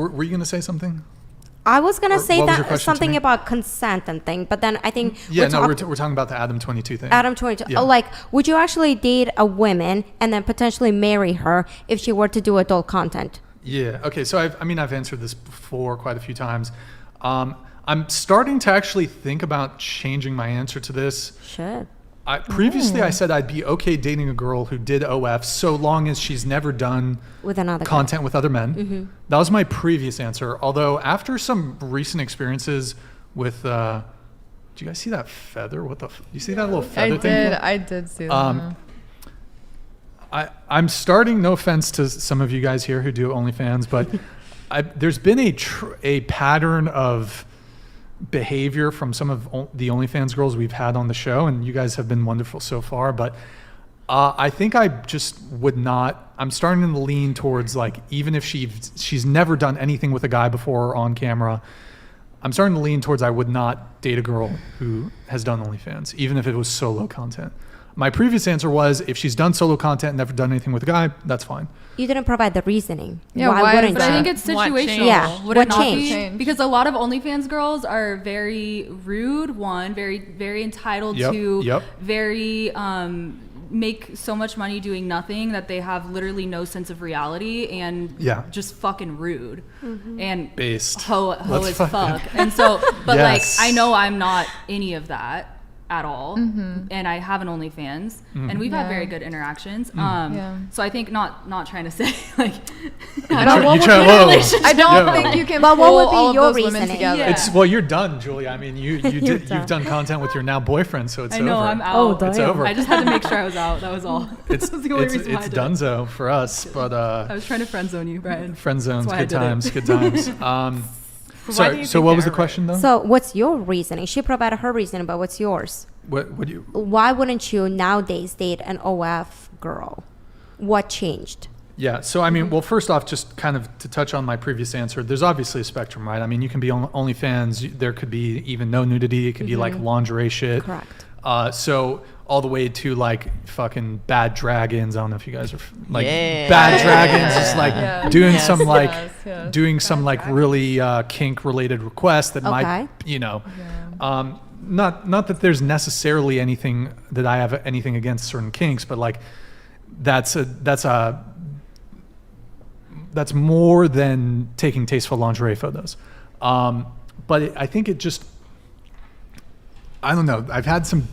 Were you going to say something? I was going to say that something about consent and thing, but then I think... Yeah, we're talking about the Adam 22 thing. Adam 22. Yeah. Like, would you actually date a woman and then potentially marry her if she were to do adult content? Yeah. Okay. So I've answered this before quite a few times. I'm starting to actually think about changing my answer to this. Should. Previously, I said I'd be okay dating a girl who did OF so long as she's never done with another content guy. with other men. Mm-hmm. That was my previous answer. Although after some recent experiences with, do you guys see that feather? You see that little feather thing? I did see that. I'm starting, no offense to some of you guys here who do OnlyFans, but there's been a pattern of behavior from some of the OnlyFans girls we've had on the show, and you guys have been wonderful so far, but I think I just would not. I'm starting to lean towards, like, even if she's never done anything with a guy before on camera, I'm starting to lean towards I would not date a girl who has done OnlyFans, even if it was solo content. My previous answer was if she's done solo content and never done anything with a guy, that's fine. You didn't provide the reasoning. Yeah, why wouldn't but you? I think it's situational. Yeah. Would What it not changed? be? Because a lot of OnlyFans girls are very rude, very, very entitled to, very make so much money doing nothing that they have literally no sense of reality and just fucking rude and based hoe as fuck. And so, but like, I know I'm not any of that at all, and I have an OnlyFans, and we've had very good interactions. So I think not trying to say like I don't think you can. But what would be all your of those women reasoning? together. It's you're done, Julia. I mean, you've done content with your now boyfriend, so it's over. I know I'm out. It's over. I just had to make sure I was out. That was all. That was the only reason why I did it. Dunzo for us, but I was trying to friend zone you, Brian. Friend zones, good times. Sorry, so what was the question though? So what's your reasoning? She provided her reasoning, but what's yours? Why wouldn't you nowadays date an OF girl? What changed? Yeah, so I mean, well, first off, just kind of to touch on my previous answer, there's obviously a spectrum, right? I mean, you can be on OnlyFans, there could be even no nudity, it could be like lingerie shit. Correct. So all the way to like fucking bad dragons. I don't know if you guys are like bad dragons, just like doing some like doing some like really kink related requests that might, not that there's necessarily anything that I have anything against certain kinks, but like that's more than taking tasteful lingerie photos. But I think it just, I don't know. I've had some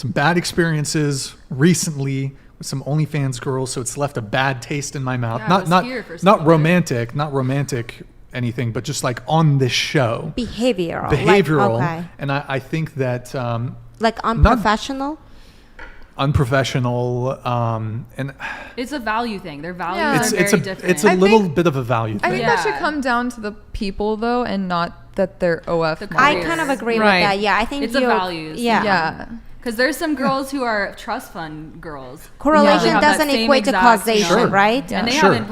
bad experiences recently with some OnlyFans girls, so it's left a bad taste in my mouth. Not romantic anything, but just like on this show. Behavioral. Like, and I think that like unprofessional. Unprofessional, and it's a value thing. Their values are very different. It's a little bit of a value thing. I think that should come down to the people though, and not that they're OF. I kind of agree with that. Yeah, I think it's a values. Yeah. Because there's some girls who are trust fund girls. Correlation doesn't equate to causation, right? And they haven't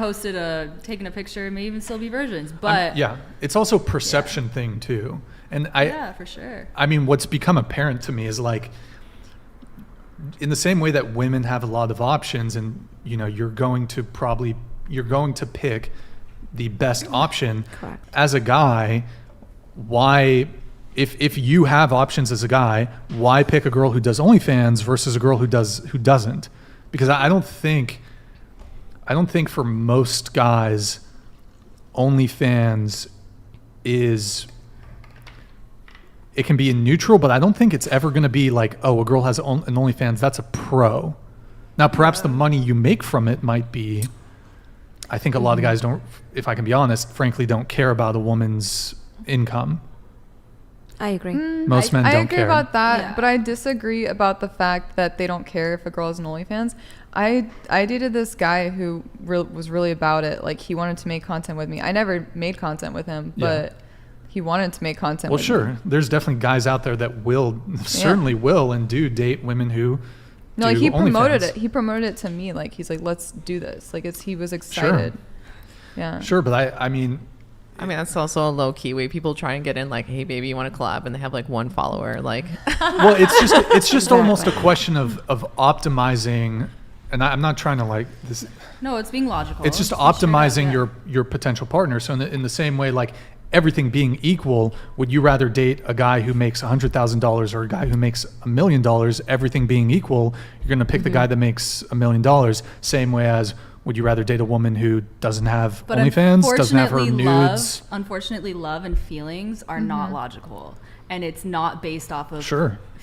taken a picture, may even still be virgins. But it's also a perception thing too. And for sure. I mean, what's become apparent to me is like, in the same way that women have a lot of options, and you're going to pick the best option. Correct. As a guy, why? If you have options as a guy, why pick a girl who does OnlyFans versus a girl who doesn't? Because I don't think for most guys, OnlyFans it can be in neutral, but I don't think it's ever going to be like, oh, a girl has an OnlyFans, that's a pro. Now, perhaps the money you make from it might be. I think a lot of guys don't, if I can be honest, frankly, don't care about a woman's income. I agree. Most men don't care. I agree about that, but I disagree about the fact that they don't care if a girl is an OnlyFans. I dated this guy who was really about it. Like, he wanted to make content with me. I never made content with him, but he wanted to make content with me. Well, sure. There's definitely guys out there that certainly will and do date women who do he promoted OnlyFans. it. He promoted it to me. Like, he's like, let's do this. Like, he was excited. Sure. Yeah. Sure, but I mean, that's also a low key way people try and get in. Like, hey, baby, you want to collab, and they have like one follower. Like, well, it's just almost a question of optimizing. and I'm not trying to like this. No, it's being logical. It's just optimizing your potential partner. So in the same way, like everything being equal, would you rather date a guy who makes $100,000 or a guy who makes $1 million? Everything being equal, you're going to pick the guy that makes $1 million. Same way as, would you rather date a woman who doesn't have OnlyFans, doesn't have her nudes? Unfortunately, love and feelings are not logical, and it's not based off of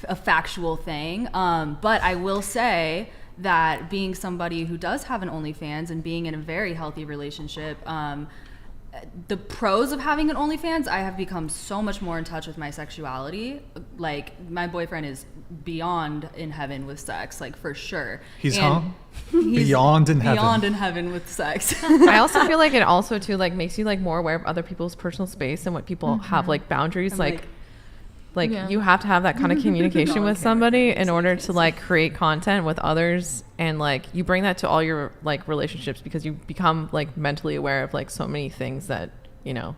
a factual thing. But I will say that being somebody who does have an OnlyFans and being in a very healthy relationship, the pros of having an OnlyFans, I have become so much more in touch with my sexuality. Like, my boyfriend is beyond in heaven with sex, like, for sure. He's beyond in heaven. Beyond in heaven with sex. I also feel like it also too like makes you like more aware of other people's personal space and what people have like boundaries. You have to have that kind of communication with somebody in order to like create content with others, and like you bring that to all your like relationships, because you become like mentally aware of like so many things that, you know,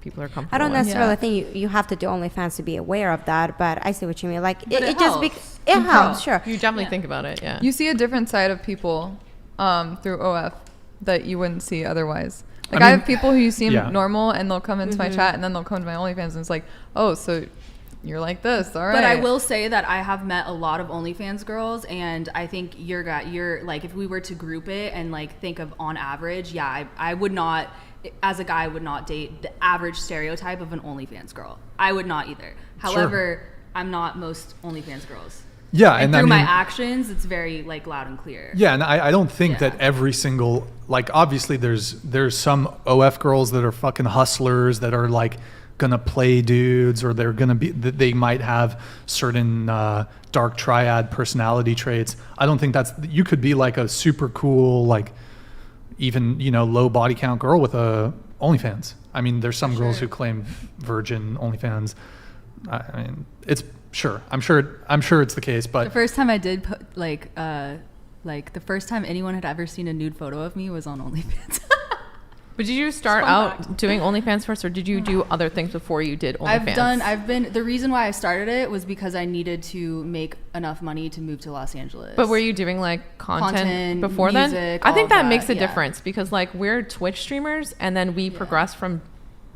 people are comfortable I don't with. necessarily think you have to do OnlyFans to be aware of that, but I see what you mean. Like it helps. It helps, sure. You definitely think about it, yeah. You see a different side of people through OF that you wouldn't see otherwise. Like, I have people who seem normal, and they'll come into my chat, and then they'll come to my OnlyFans, and it's like, oh, so you're like this, all right. But I will say that I have met a lot of OnlyFans girls, and I think you're like, if we were to group it and like think of on average, I would not, as a guy, I would not date the average stereotype of an OnlyFans girl. I would not either. However, I'm not most OnlyFans girls. Yeah, and through my actions, it's very like loud and clear. Yeah, and I don't think that every single, like, obviously there's some OF girls that are fucking hustlers that are like gonna play dudes, or they're gonna be, they might have certain dark triad personality traits. I don't think you could be like a super cool, like even, you know, low body count girl with a OnlyFans. I mean, there's some girls who claim virgin OnlyFans. I mean, it's sure. I'm sure it's the case, but the first time I did put like the first time anyone had ever seen a nude photo of me was on OnlyFans. But did you start out doing OnlyFans first, or did you do other things before you did OnlyFans? The reason why I started it was because I needed to make enough money to move to Los Angeles. But were you doing like content before music, then? I think that makes a yeah. difference, because like we're Twitch streamers, and then we progress from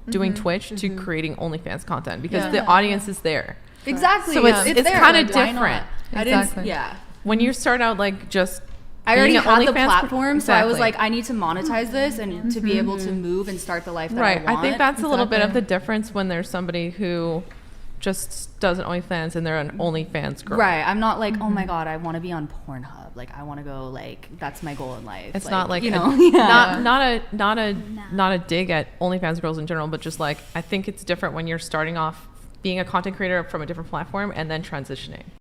doing Twitch to creating OnlyFans content, because the audience is there. Exactly. So it's kind of like, different. Exactly. When you start out like just I already had the OnlyFans platform, so I was like, I need to monetize this and to be able to move and start the life that I want. I think that's a little bit of the difference when there's somebody who just does an OnlyFans and they're an OnlyFans girl. Right. I'm not like, oh my God, I want to be on Pornhub. Like, I want to go, like, that's my goal in life. It's not like, you know, not a dig at OnlyFans girls in general, but just like, I think it's different when you're starting off being a content creator from a different platform and then transitioning.